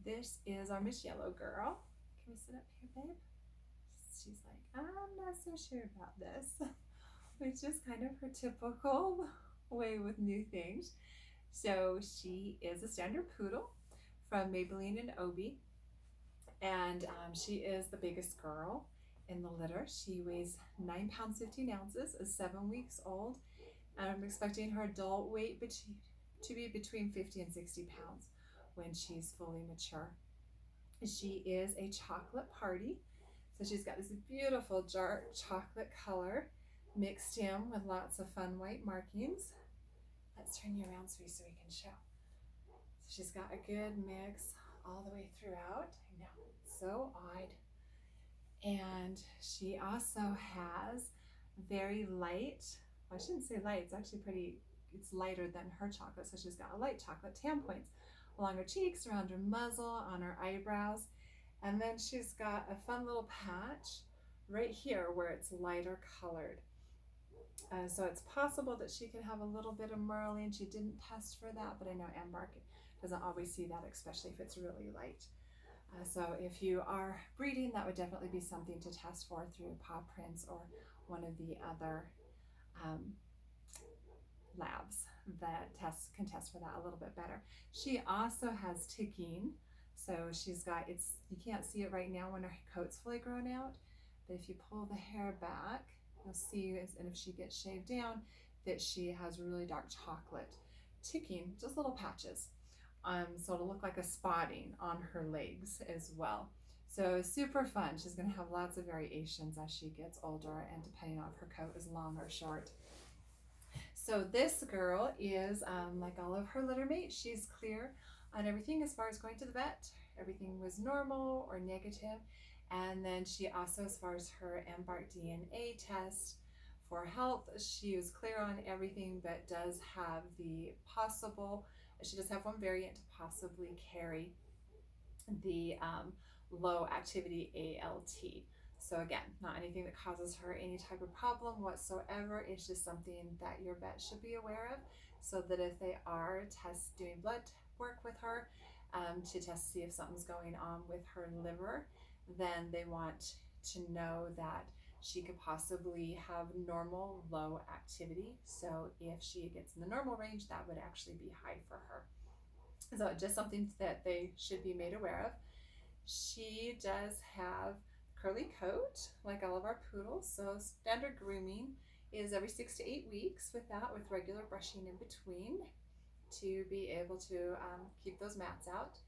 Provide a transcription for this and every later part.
This is our Miss Yellow Girl. Can we sit up here, babe? She's like, I'm not so sure about this, which is kind of her typical way with new things. So she is a standard poodle from Maybelline and Obi, and she is the biggest girl in the litter. She weighs 9 pounds 15 ounces, is 7 weeks old, and I'm expecting her adult weight to be between 50 and 60 pounds when she's fully mature. She is a chocolate party. So she's got this beautiful dark chocolate color mixed in with lots of fun white markings. Let's turn you around, sweetie, so we can show. So she's got a good mix all the way throughout. I know, so odd. And she also has very light, well, I shouldn't say light, it's actually it's lighter than her chocolate. So she's got a light chocolate tan points along her cheeks, around her muzzle, on her eyebrows. And then she's got a fun little patch right here where it's lighter colored. So it's possible that she could have a little bit of Merlin. She didn't test for that, but I know Embark doesn't always see that, especially if it's really light. So if you are breeding, that would definitely be something to test for through paw prints or one of the other labs that can test for that a little bit better. She also has ticking. So she's got, you can't see it right now when her coat's fully grown out, but if you pull the hair back, you'll see, and if she gets shaved down, that she has really dark chocolate ticking, just little patches. So it'll look like a spotting on her legs as well. So super fun. She's going to have lots of variations as she gets older, and depending on if her coat is long or short. So this girl is like all of her litter mates. She's clear on everything as far as going to the vet. Everything was normal or negative. And then she also, as far as her Embark DNA test for health, she was clear on everything, but does have she does have one variant to possibly carry the low activity ALT. So again, not anything that causes her any type of problem whatsoever. It's just something that your vet should be aware of, so that if they are doing blood work with her to test to see if something's going on with her liver, then they want to know that she could possibly have normal low activity. So if she gets in the normal range, that would actually be high for her. So just something that they should be made aware of. She does have curly coat like all of our poodles. So standard grooming is every 6 to 8 weeks with regular brushing in between to be able to keep those mats out.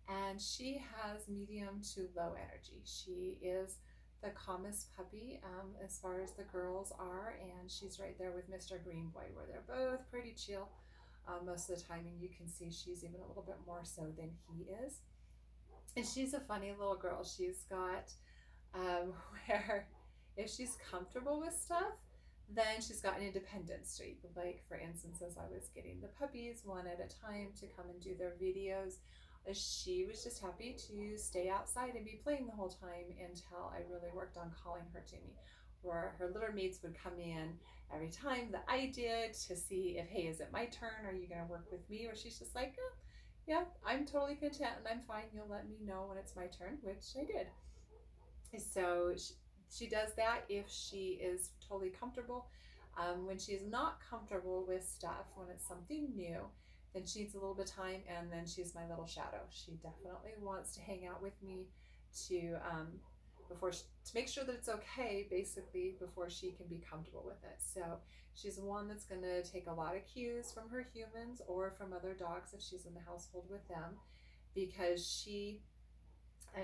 And she has medium to low energy. She is the calmest puppy as far as the girls are, and she's right there with Mr. Green Boy, where they're both pretty chill most of the time, and you can see she's even a little bit more so than he is. And she's a funny little girl. She's got where if she's comfortable with stuff, then she's got an independent streak. Like for instance, as I was getting the puppies one at a time to come and do their videos, she was just happy to stay outside and be playing the whole time until I really worked on calling her to me. Where her litter mates would come in every time that I did to see if, hey, is it my turn? Are you going to work with me? Or she's just like, oh, yeah, I'm totally content and I'm fine. You'll let me know when it's my turn, which I did. So she does that if she is totally comfortable. When she's not comfortable with stuff, when it's something new, then she needs a little bit of time, and then she's my little shadow. She definitely wants to hang out with me to make sure that it's okay, basically, before she can be comfortable with it. So she's one that's going to take a lot of cues from her humans or from other dogs if she's in the household with them, because she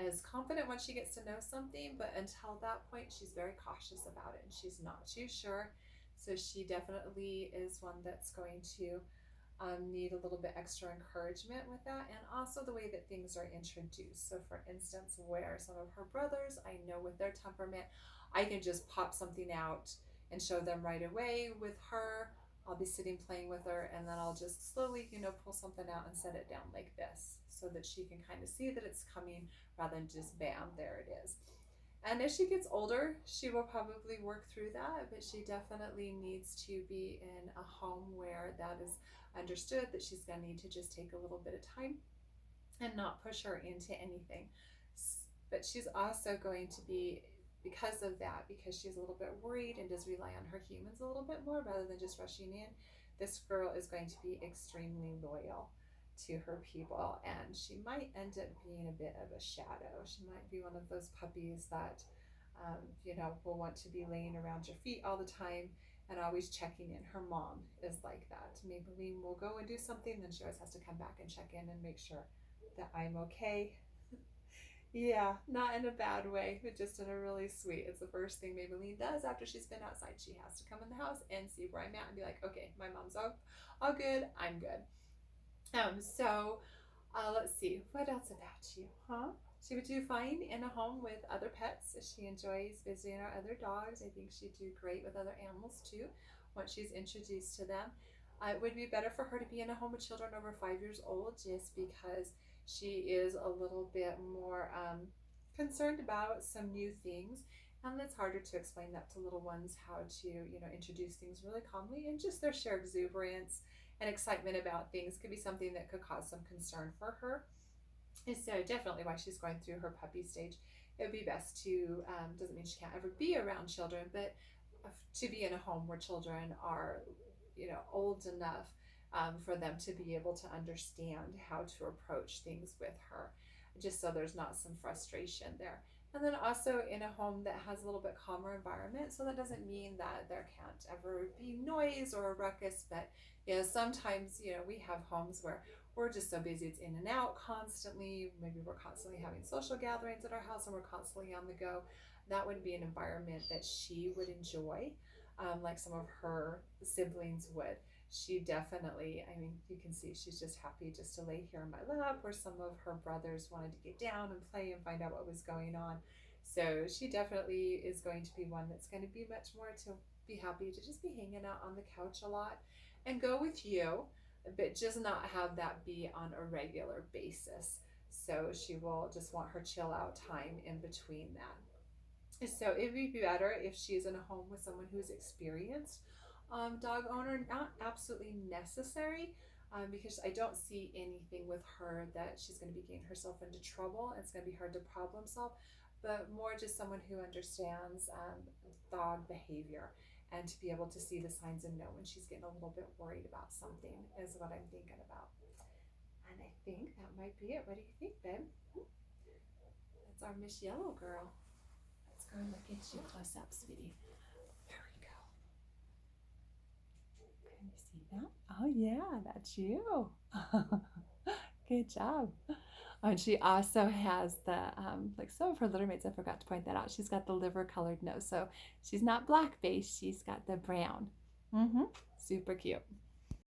is confident when she gets to know something, but until that point, she's very cautious about it and she's not too sure. So she definitely is one that's going to need a little bit extra encouragement with that, and also the way that things are introduced. So for instance, where some of her brothers, I know with their temperament, I can just pop something out and show them right away. With her, I'll be sitting playing with her, and then I'll just slowly, pull something out and set it down like this so that she can kind of see that it's coming rather than just bam, there it is. And as she gets older, she will probably work through that, but she definitely needs to be in a home where that is understood, that she's going to need to just take a little bit of time and not push her into anything. But she's also going to be, because of that, because she's a little bit worried and does rely on her humans a little bit more rather than just rushing in, this girl is going to be extremely loyal to her people, and she might end up being a bit of a shadow. She might be one of those puppies that will want to be laying around your feet all the time and always checking in. Her mom is like that. Maybelline will go and do something, then she always has to come back and check in and make sure that I'm okay. Yeah, not in a bad way, but just in a really sweet. It's the first thing Maybelline does after she's been outside. She has to come in the house and see where I'm at and be like, okay, my mom's all good. I'm good. Let's see. What else about you? Huh? She would do fine in a home with other pets. She enjoys visiting our other dogs. I think she'd do great with other animals too once she's introduced to them. It would be better for her to be in a home with children over 5 years old just because she is a little bit more concerned about some new things. And it's harder to explain that to little ones, how to, introduce things really calmly, and just their sheer exuberance and excitement about things could be something that could cause some concern for her. And so definitely while she's going through her puppy stage, it would be best to, doesn't mean she can't ever be around children, but to be in a home where children are, old enough for them to be able to understand how to approach things with her, just so there's not some frustration there. And then also in a home that has a little bit calmer environment. So that doesn't mean that there can't ever be noise or a ruckus, but sometimes, we have homes where we're just so busy, it's in and out constantly. Maybe we're constantly having social gatherings at our house and we're constantly on the go. That would be an environment that she would enjoy, like some of her siblings would. She definitely, I mean, you can see she's just happy just to lay here in my lap, where some of her brothers wanted to get down and play and find out what was going on. So she definitely is going to be one that's going to be much more to be happy to just be hanging out on the couch a lot and go with you, but just not have that be on a regular basis. So she will just want her chill out time in between that. So it would be better if she's in a home with someone who's experienced dog owner, not absolutely necessary, because I don't see anything with her that she's going to be getting herself into trouble. It's going to be hard to problem solve, but more just someone who understands dog behavior and to be able to see the signs and know when she's getting a little bit worried about something is what I'm thinking about. And I think that might be it. What do you think, babe? That's our Miss Yellow Girl. Let's go and look at you close up, sweetie. There we go. Can you see that? Oh yeah, that's you. Good job. And she also has the, like some of her litter mates, I forgot to point that out. She's got the liver colored nose. So she's not black based, she's got the brown. Super cute.